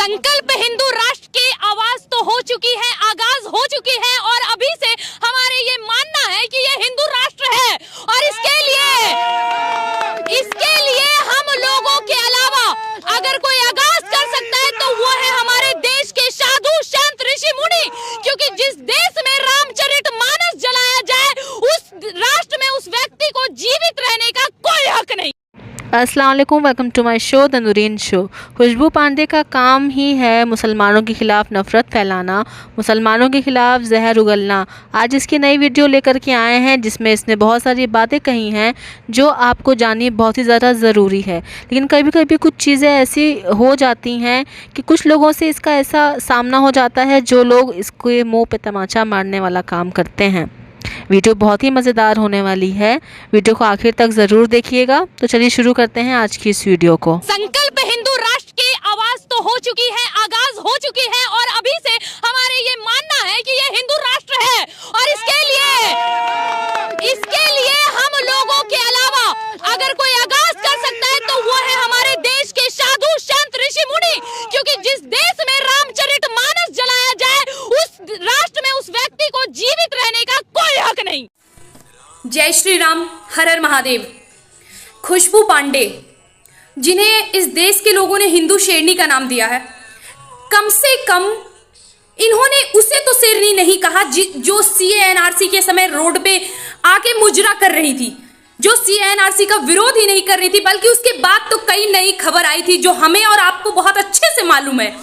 संकल्प हिंदू राष्ट्र की आवाज तो हो चुकी है, आगाज हो चुकी है और अभी से हमारे ये मानना है कि ये हिंदू राष्ट्र है और इसके लिए हम लोगों के अलावा अगर कोई आगाज कर सकता है तो वो है हमारे देश के साधु संत ऋषि मुनि, क्योंकि जिस देश में रामचरितमानस जलाया जाए उस राष्ट्र में उस व्यक्ति को जीवित रहने का कोई हक नहीं। अस्सलाम वालेकुम, welcome to my show the Noorin show. Khushboo Pandey का काम ही है मुसलमानों के ख़िलाफ़ नफ़रत फैलाना, मुसलमानों के ख़िलाफ़ जहर उगलना। आज इसकी नई वीडियो लेकर के आए हैं जिसमें इसने बहुत सारी बातें कही हैं जो आपको जाननी बहुत ही ज़्यादा ज़रूरी है। लेकिन कभी कभी कुछ चीज़ें ऐसी हो जाती हैं कि कुछ लोगों से इसका ऐसा सामना हो जाता है जो लोग इसके मुँह पे तमाचा मारने वाला काम करते हैं। वीडियो बहुत ही मज़ेदार होने वाली है, वीडियो को आखिर तक ज़रूर देखिएगा। तो चलिए शुरू करते हैं आज की इस वीडियो को। संकल्प हिंदू राष्ट्र की आवाज तो हो चुकी है, आगाज हो चुकी है और अभी से हमारे ये मानना है कि ये हिंदू राष्ट्र है और इसके लिए हम लोगों के अलावा अगर कोई आगाज कर सकता है तो वो है हमारे देश के साधु संत ऋषि मुनि, क्योंकि जिस देश में रामचरितमानस जलाया जाए उस राष्ट्र में उस व्यक्ति को जीवित रहने का कोई हक नहीं। जय श्री राम, हर हर महादेव। खुशबू पांडे, जिन्हें इस देश के लोगों ने हिंदू शेरनी का नाम दिया है, कम से कम इन्होंने उसे तो शेरनी नहीं कहा जो CA/NRC के समय रोड पे आके मुजरा कर रही थी, जो CA/NRC का विरोध ही नहीं कर रही थी, बल्कि उसके बाद तो कई नई खबर आई थी जो हमें और आपको बहुत अच्छे से मालूम है।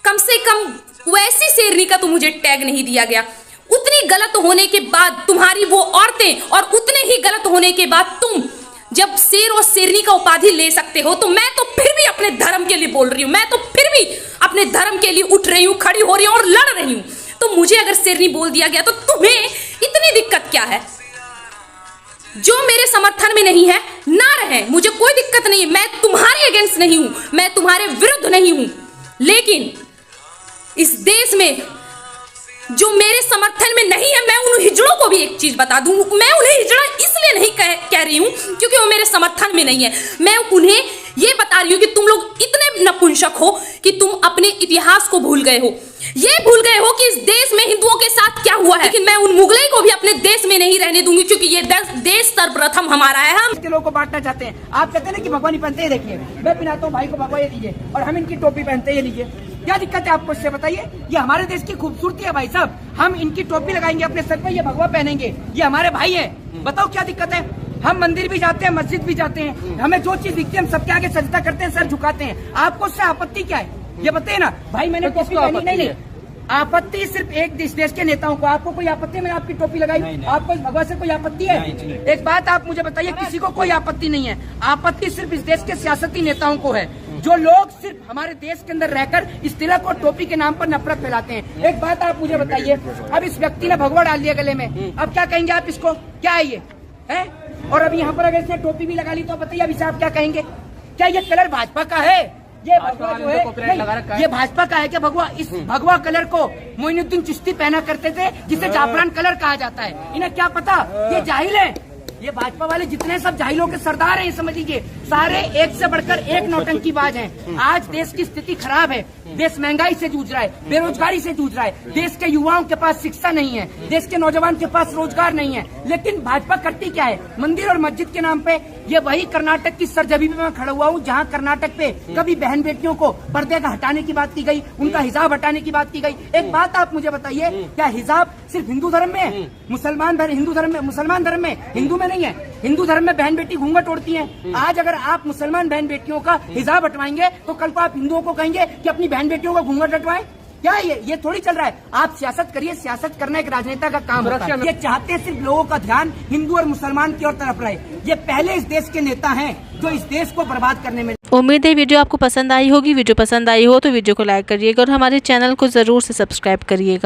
कम से कम वैसी शेरनी का तो मुझे टैग नहीं दिया गया। उतनी गलत होने के बाद तुम्हारी वो औरतें और उतने ही गलत होने के बाद तुम जब शेर और शेरनी का उपाधि ले सकते हो, तो मैं तो फिर भी अपने धर्म के लिए बोल रही हूँ, मैं तो फिर भी अपने धर्म के लिए उठ रही हूँ, खड़ी हो रही हूँ और लड़ रही हूँ। तो मुझे अगर शेरनी बोल दिया गया तो तुम्हें इतनी दिक्कत क्या है? जो मेरे समर्थन में नहीं है ना रहे, मुझे कोई दिक्कत नहीं है। मैं तुम्हारे अगेंस्ट नहीं हूं, मैं तुम्हारे विरुद्ध नहीं हूं, लेकिन इस देश में जो मेरे समर्थन में नहीं है, मैं उन हिजड़ों को भी एक चीज बता दूं, मैं उन्हें हिजड़ा इसलिए नहीं कह रही हूं क्योंकि वो मेरे समर्थन में नहीं है। मैं उन्हें ये बता रही हूं कि तुम लोग इतने नपुंसक हो कि तुम अपने इतिहास को भूल गए हो, ये भूल गए हो कि इस देश में हिंदुओं के साथ क्या हुआ है। लेकिन मैं उन मुगलई को भी अपने देश में नहीं रहने दूंगी, क्योंकि ये देश सर्वप्रथम हमारा है। हम के लोगों को बांटना चाहते हैं। आप कहते हैं कि भगवानी पहनते हैं, देखिए मैं पहनाता हूँ भाई को, भगवा ये लीजिए, और हम इनकी टोपी पहनते हैं, ये लीजिए। क्या दिक्कत है आपको इससे बताइए? ये हमारे देश की खूबसूरती है भाई साहब। हम इनकी टोपी लगाएंगे अपने सर पर, ये भगवा पहनेंगे, ये हमारे भाई है। बताओ क्या दिक्कत है? हम मंदिर भी जाते हैं, मस्जिद भी जाते हैं, हमें जो चीज दिखती है हम सबके आगे सजदा करते हैं, सर झुकाते हैं। आपको उससे आपत्ति क्या है ये बताइए ना भाई। मैंने टोपी पहनी नहीं, आपत्ति सिर्फ एक देश के नेताओं को। आपको कोई आपत्ति? मैंने आपकी टोपी लगाई, आपको भगवा से कोई आपत्ति है? एक बात आप मुझे बताइए, किसी को कोई आपत्ति नहीं है। आपत्ति सिर्फ इस देश के सियासती नेताओं को है, जो लोग सिर्फ हमारे देश के अंदर रहकर इस तिलक और टोपी के नाम पर नफरत फैलाते हैं। एक बात आप मुझे बताइए, अब इस व्यक्ति ने भगवा डाल दिया गले में, अब क्या कहेंगे आप इसको? क्या है ये है? और अभी यहाँ पर अगर इसने टोपी भी लगा ली तो बताइए अभी से आप क्या कहेंगे? क्या ये कलर भाजपा का है? ये भगवा जो है ये भाजपा का है क्या भगवा? इस भगवा कलर को मोइनुद्दीन चिश्ती पहना करते थे, जिसे जाफरान कलर कहा जाता है। इन्हें क्या पता? ये जाहिल है। ये भाजपा वाले जितने सब जाहिलों के सरदार हैं, ये समझ लीजिए, सारे एक से बढ़कर एक नौटंकीबाज हैं। आज देश की स्थिति खराब है, देश महंगाई से जूझ रहा है, बेरोजगारी से जूझ रहा है, देश के युवाओं के पास शिक्षा नहीं है, देश के नौजवान के पास रोजगार नहीं है। लेकिन भाजपा करती क्या है? मंदिर और मस्जिद के नाम पे ये वही कर्नाटक की सरजमी में मैं खड़ा हुआ हूँ, जहाँ कर्नाटक पे कभी बहन बेटियों को पर्दे का हटाने की बात की गई, उनका हिजाब हटाने की बात की गई। एक बात आप मुझे बताइए, क्या हिजाब सिर्फ हिंदू धर्म में है? मुसलमान धर्म में, हिंदू में नहीं है। हिंदू धर्म में बहन बेटी घूंघट ओढ़ती हैं। आज अगर आप मुसलमान बहन बेटियों का हिजाब हटवाएंगे तो कल को आप हिंदुओं को कहेंगे कि अपनी बहन बेटियों का घूंघट हटवाएं? क्या है ये थोड़ी चल रहा है। आप सियासत करिए, सियासत करना एक राजनेता का काम होता है। ये चाहते हैं सिर्फ लोगों का ध्यान हिंदू और मुसलमान की ओर तरफ रहे। ये पहले इस देश के नेता हैं जो इस देश को बर्बाद करने में। उम्मीद है वीडियो आपको पसंद आई होगी। वीडियो पसंद आई हो तो वीडियो को लाइक करिएगा और हमारे चैनल को जरूर से सब्सक्राइब करिएगा।